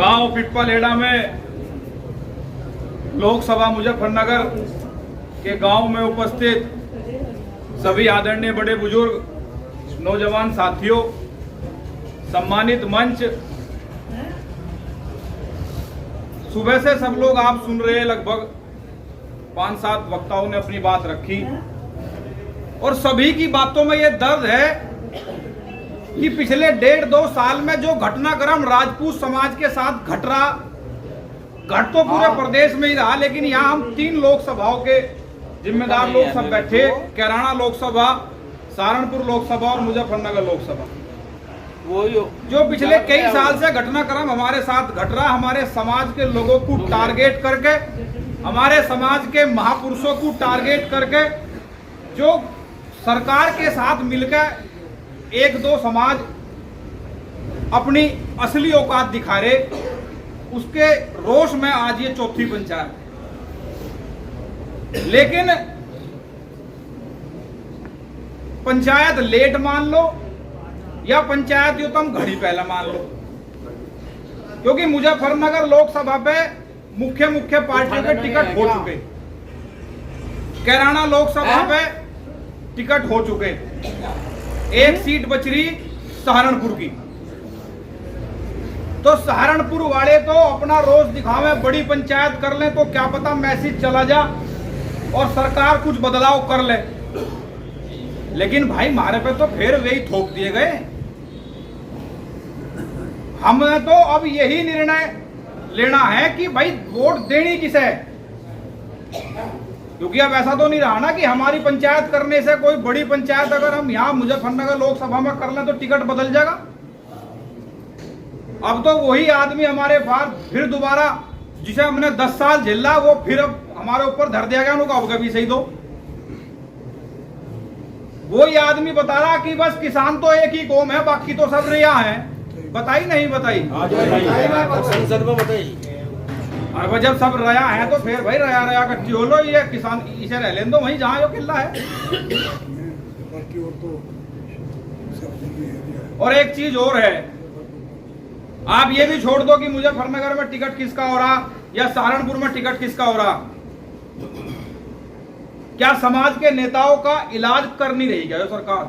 गांव पिप्पलहेड़ा में लोकसभा मुजफ्फरनगर के गांव में उपस्थित सभी आदरणीय बड़े बुजुर्ग नौजवान साथियों, सम्मानित मंच, सुबह से सब लोग आप सुन रहे हैं। लगभग 5-7 वक्ताओं ने अपनी बात रखी और सभी की बातों में यह दर्द है कि पिछले 1.5-2 साल में जो घटनाक्रम राजपूत समाज के साथ घट तो पूरे प्रदेश में ही रहा, लेकिन यहाँ हम 3 लोकसभाओं के जिम्मेदार लोग सब बैठे, कैराना लोकसभा, सहारनपुर लोकसभा और मुजफ्फरनगर लोकसभा। जो पिछले कई साल से घटनाक्रम हमारे साथ घट रहा, हमारे समाज के लोगों को टारगेट करके, हमारे समाज के महापुरुषों को टारगेट करके जो सरकार के साथ मिलकर 1-2 समाज अपनी असली औकात दिखा रहे, उसके रोष में आज ये चौथी पंचायत। लेकिन पंचायत लेट मान लो या पंचायत युतम घड़ी पहले मान लो, क्योंकि मुजफ्फरनगर लोकसभा पे मुख्य पार्टियों के टिकट हो चुके, कैराना लोकसभा पे टिकट हो चुके, एक सीट बच रही सहारनपुर की। तो सहारनपुर वाले तो अपना रोज दिखावे, बड़ी पंचायत कर लें तो क्या पता मैसेज चला जा और सरकार कुछ बदलाव कर ले। लेकिन भाई हमारे पे तो फिर वही थोप दिए गए। हमने तो अब यही निर्णय लेना है कि भाई वोट देनी किसे, क्योंकि अब ऐसा तो नहीं रहा ना कि हमारी पंचायत करने से कोई बड़ी पंचायत अगर हम यहाँ मुजफ्फरनगर लोकसभा में कर लें तो टिकट बदल जाएगा। अब तो वही आदमी हमारे पास फिर दोबारा, जिसे हमने 10 साल झेला, वो फिर अब हमारे ऊपर धर दिया गया, उनको अब कभी सही दो। वही आदमी बता रहा कि बस किसान तो एक ही कौम है, बाकी तो सब रिया है। बताई नहीं बताई, संसद में बताई। और जब सब रया है तो फिर भाई रया कट्टी हो लो, ये किसान इसे रह लें दो वहीं जहां जो किला है। और एक चीज और है, आप ये भी छोड़ दो कि मुजफ्फरनगर में टिकट किसका हो रहा या सहारनपुर में टिकट किसका हो रहा, क्या समाज के नेताओं का इलाज कर नहीं रही क्या सरकार?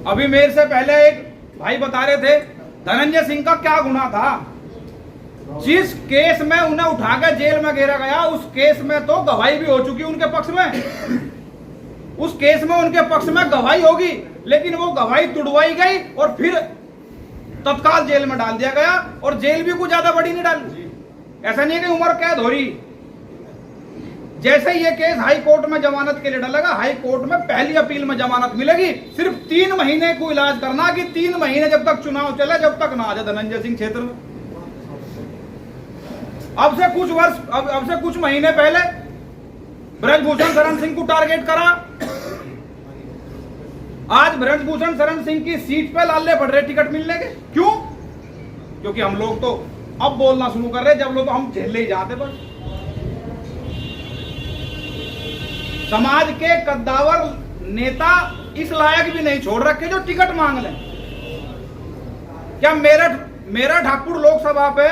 अभी मेरे से पहले एक भाई बता रहे थे धनंजय सिंह का क्या गुनाह था। जिस केस में उन्हें उठा के जेल में घेरा गया, उस केस में तो गवाही भी हो चुकी उनके पक्ष में। उस केस में उनके पक्ष में गवाही होगी, लेकिन वो गवाही तुड़वाई गई और फिर तत्काल जेल में डाल दिया गया। और जेल भी कुछ ज्यादा बड़ी नहीं डाली, ऐसा नहीं है कि उम्र कैद हो रही। जैसे ये केस हाई कोर्ट में जमानत के लिए डालेगा, हाई कोर्ट में पहली अपील में जमानत मिलेगी। सिर्फ 3 महीने को इलाज करना कि 3 महीने जब तक चुनाव चले, जब तक ना आ जाए धनंजय सिंह क्षेत्र में। अब से कुछ महीने पहले ब्रजभूषण शरण सिंह को टारगेट करा। आज ब्रजभूषण शरण सिंह की सीट पे लाले पड़ रहे टिकट मिलने के। क्यों? क्योंकि हम लोग तो अब बोलना शुरू कर रहे, जब लोग तो हम झेल ही जाते। पर समाज के कद्दावर नेता इस लायक भी नहीं छोड़ रखे जो टिकट मांग लें। क्या मेरठ हापुड़ लोकसभा पे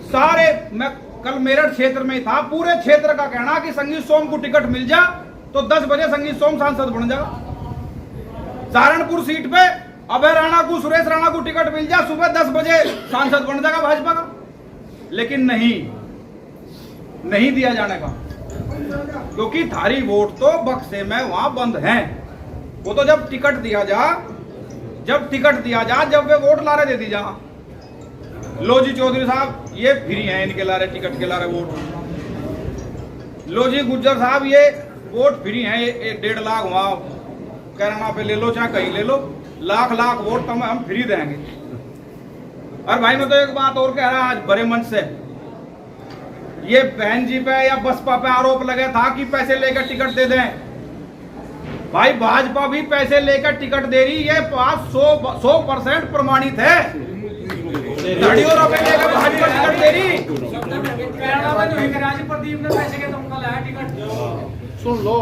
सारे, मैं कल मेरठ क्षेत्र में था, पूरे क्षेत्र का कहना कि संगीत सोम को टिकट मिल जा तो 10 बजे संगीत सोम सांसद बन जाएगा। सहारनपुर सीट पे अभय राणा को, सुरेश राणा को टिकट मिल जा, सुबह 10 बजे सांसद बन जाएगा भाजपा का। लेकिन नहीं दिया जाने का, क्योंकि थारी वोट तो बक्से में वहां बंद है। वो तो जब टिकट दिया जा, जब वे वोट लारे दे दी जा। लो जी चौधरी साहब ये फ्री हैं, इनके लारे टिकट के लारे वोट। लो जी गुज्जर साहब ये वोट फ्री हैं, 1.5 लाख वहां कैराना पे ले लो, चाहे कहीं ले लो, लाख वोट हम फ्री देंगे। और भाई मैं तो एक बात और कह रहा आज बड़े मन से, ये बहन जी पे या बसपा पे आरोप लगा था कि पैसे लेकर टिकट दे दें। भाई भाजपा भी पैसे लेकर टिकट दे रही, ये बात 100% प्रमाणित है। गाड़ियों रुपए लेकर भाजपा टिकट दे रही। प्रदीप ने पैसे के तुमको लाया टिकट, सुन लो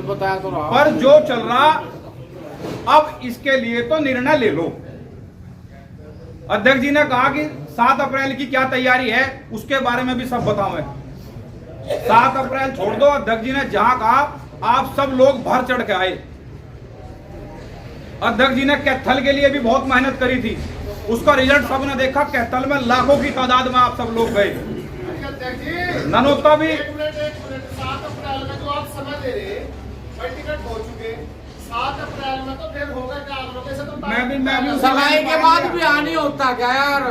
बताया तो रहा। पर जो चल रहा, अब इसके लिए तो निर्णय ले लो। अध्यक्ष जी ने कहा कि 7 अप्रैल की क्या तैयारी है उसके बारे में भी सब बताऊं। 7 अप्रैल छोड़ दो, अध्यक्ष जी ने जहां कहा आप सब लोग भर चढ़ के आए। अध्यक्ष जी ने कैथल के लिए भी बहुत मेहनत करी थी, उसका रिजल्ट सबने देखा। कैथल में लाखों की तादाद में आप सब लोग गए। ननोता भी 7 अप्रैल में जो आप समय दे रहे टिकट हो चुके, 7 अप्रैल में तो फिर होगा क्या आप लोग? ऐसे तो मैं भी सगाई के बाद भी आनी होता क्या यार?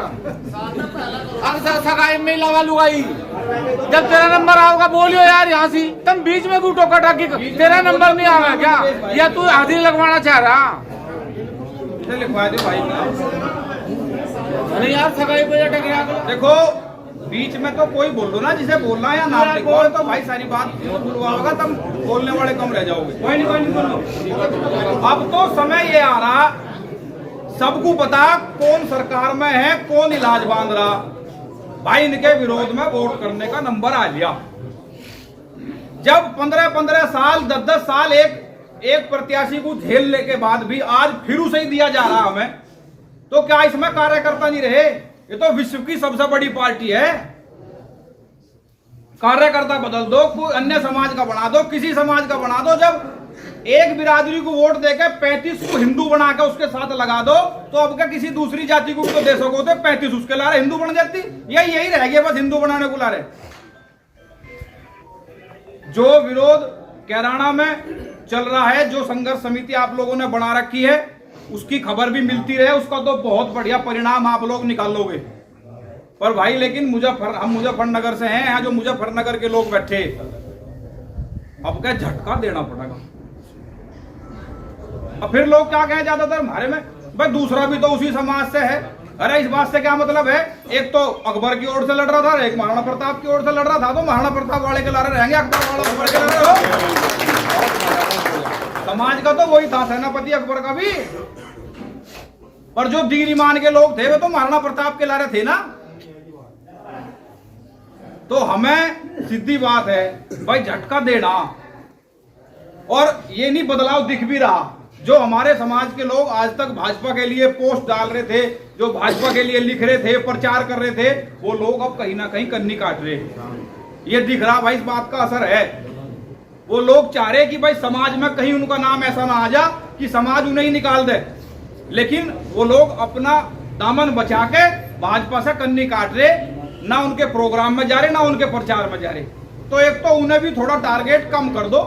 7 अप्रैल अक्सर सगाई में लगा लुगाई, जब तेरा नंबर आओगा बोलियो यार यहाँ से, तुम बीच में घूटो कटा की तेरा नंबर नहीं आएगा क्या? या तू हाजिरी लगवाना चाह रहा? लिखवा दो भाई ना। अरे यार सगाई पे अटक गया। देखो बीच में तो कोई बोल दो ना, जिसे बोलना है या नाम लिखवाओ, तो भाई सारी बात होगा, तुम बोलने वाले कम रह जाओगे। कोई नहीं बोलो। अब तो समय ये आ रहा, सबको पता कौन सरकार में है, कौन इलाज बांध रहा। भाई इनके विरोध में वोट करने का नंबर आ गया। जब 15-15 साल 10-10 साल एक प्रत्याशी को झेलने के बाद भी आज फिर उसे ही दिया जा रहा हमें, तो क्या इसमें कार्यकर्ता नहीं रहे? ये तो विश्व की सबसे बड़ी पार्टी है। कार्यकर्ता बदल दो, कोई अन्य समाज का बना दो, किसी समाज का बना दो। जब एक बिरादरी को वोट देके 35 को हिंदू बना के उसके साथ लगा दो, तो अब क्या किसी दूसरी जाति को तो दे सको, 35 उसके ला रहे हिंदू बन जाती। यही रह गया बस, हिंदू बनाने को ला रहे। जो विरोध कैराना में चल रहा है, जो संघर्ष समिति आप लोगों ने बना रखी है, उसकी खबर भी मिलती रहे, उसका तो बहुत बढ़िया परिणाम आप लोग निकालोगे। पर भाई लेकिन हम मुजफ्फरनगर से हैं, यहाँ जो मुजफ्फरनगर के लोग बैठे, अब क्या झटका देना पड़ेगा। अब फिर लोग क्या कहें ज्यादातर हमारे में, भाई दूसरा भी तो उसी समाज से है। अरे इस बात से क्या मतलब है? एक तो अकबर की ओर से लड़ रहा था, एक महाराणा प्रताप की ओर से लड़ रहा था, तो महाराणा प्रताप वाले के लारे रहेंगे, अकबर वाला अकबर के लारे हो। समाज का तो वही था, सेनापति अकबर का भी। पर जो दीन ईमान के लोग थे वे तो महाराणा प्रताप के लारे थे ना। तो हमें सीधी बात है भाई, झटका देना। और ये नहीं बदलाव दिख भी रहा। जो हमारे समाज के लोग आज तक भाजपा के लिए पोस्ट डाल रहे थे, जो भाजपा के लिए लिख रहे थे, प्रचार कर रहे थे, वो लोग अब कहीं ना कहीं कन्नी काट रहे। ये दिख रहा भाई, इस बात का असर है। वो लोग चाह रहे कि भाई समाज में कहीं उनका नाम ऐसा ना आ जा कि समाज उन्हें ही निकाल दे। लेकिन वो लोग अपना दामन बचा के भाजपा से कन्नी काट रहे, ना उनके प्रोग्राम में जा रहे, ना उनके प्रचार में जा रहे। तो एक तो उन्हें भी थोड़ा टारगेट कम कर दो,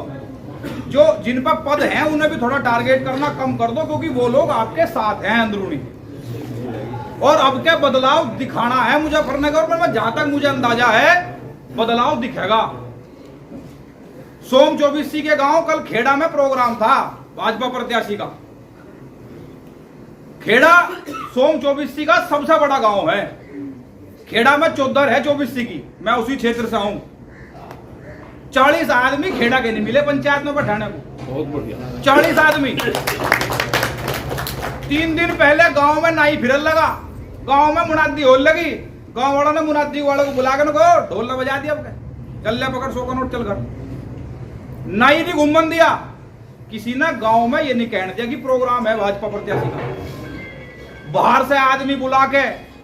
जो जिन पर पद हैं उन्हें भी थोड़ा टारगेट करना कम कर दो, क्योंकि वो लोग आपके साथ हैं अंदरूनी। और अब क्या बदलाव दिखाना है मुजफ्फरनगर में, जहां तक मुझे अंदाजा है बदलाव दिखेगा। सोम 24 के गांव, कल खेड़ा में प्रोग्राम था भाजपा प्रत्याशी का। खेड़ा सोम 24 का सबसे बड़ा गांव है। खेड़ा में चौधर है 24 की, मैं उसी क्षेत्र से हूं। 40 आदमी खेड़ा के नहीं मिले पंचायत में बैठाने को। बहुत बढ़िया। 40 आदमी। 3 दिन पहले गांव में नाई फिरल लगा, गांव में मुनादी होल लगी। गांव वालों ने मुनादी वालों को बुला कर ढोल बजा दिया, चल ले पकड़ 100 का नोट चल घर। नाई नहीं घूमन दिया। किसी ने गांव में ये नहीं कहने दिया कि प्रोग्राम है भाजपा प्रत्याशी का। बाहर से आदमी बुला के,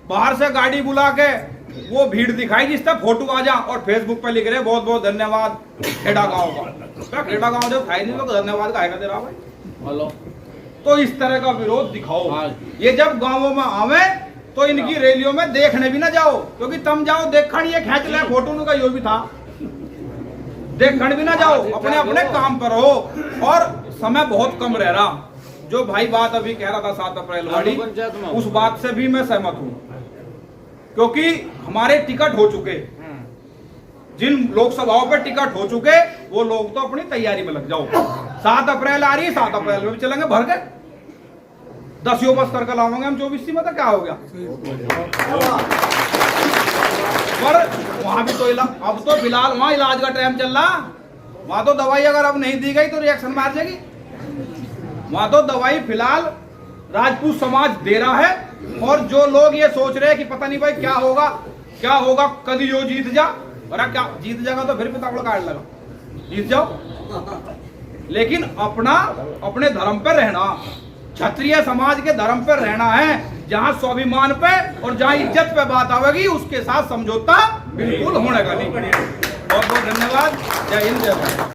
बाहर से गाड़ी बुला के वो भीड़ दिखाई जिससे फोटो आ जा, और फेसबुक पे लिख रहे बहुत बहुत धन्यवाद खेड़ा गांव का। खेड़ा गांव जब खाई नहीं तो धन्यवाद का दे रहा भाई। तो इस तरह का विरोध दिखाओ। ये जब गांवों में आवे तो इनकी रैलियों में देखने भी ना जाओ, क्योंकि तुम जाओ देखण ये खेच ले फोटो का यो भी था, देखण भी ना जाओ, अपने अपने काम पर हो। और समय बहुत कम रह रहा। जो भाई बात अभी कह रहा था 7 अप्रैल वाली, उस बात से भी मैं सहमत हूं, क्योंकि हमारे टिकट हो चुके, जिन लोकसभाओं पर टिकट हो चुके वो लोग तो अपनी तैयारी में लग जाओ। 7 अप्रैल आ रही है, 7 अप्रैल में भी चलेंगे भर के 10 बस करके लाओगे हम 24 में, तो क्या हो गया। पर वहां भी तो अब तो फिलहाल वहां इलाज का टाइम चल रहा। वहां तो दवाई अगर अब नहीं दी गई तो रिएक्शन मार जाएगी। वहां तो दवाई फिलहाल राजपूत समाज दे रहा है। और जो लोग ये सोच रहे हैं कि पता नहीं भाई क्या होगा कभी यो जीत जा, और क्या जीत जाएगा तो फिर पितावड़ काट लगा, जीत जाओ। लेकिन अपने धर्म पर रहना, क्षत्रिय समाज के धर्म पर रहना है। जहां स्वाभिमान पे और जहां इज्जत पे बात आवेगी उसके साथ समझौता बिल्कुल होने का नहीं। बहुत बहुत धन्यवाद। जय हिंद, जय भारत।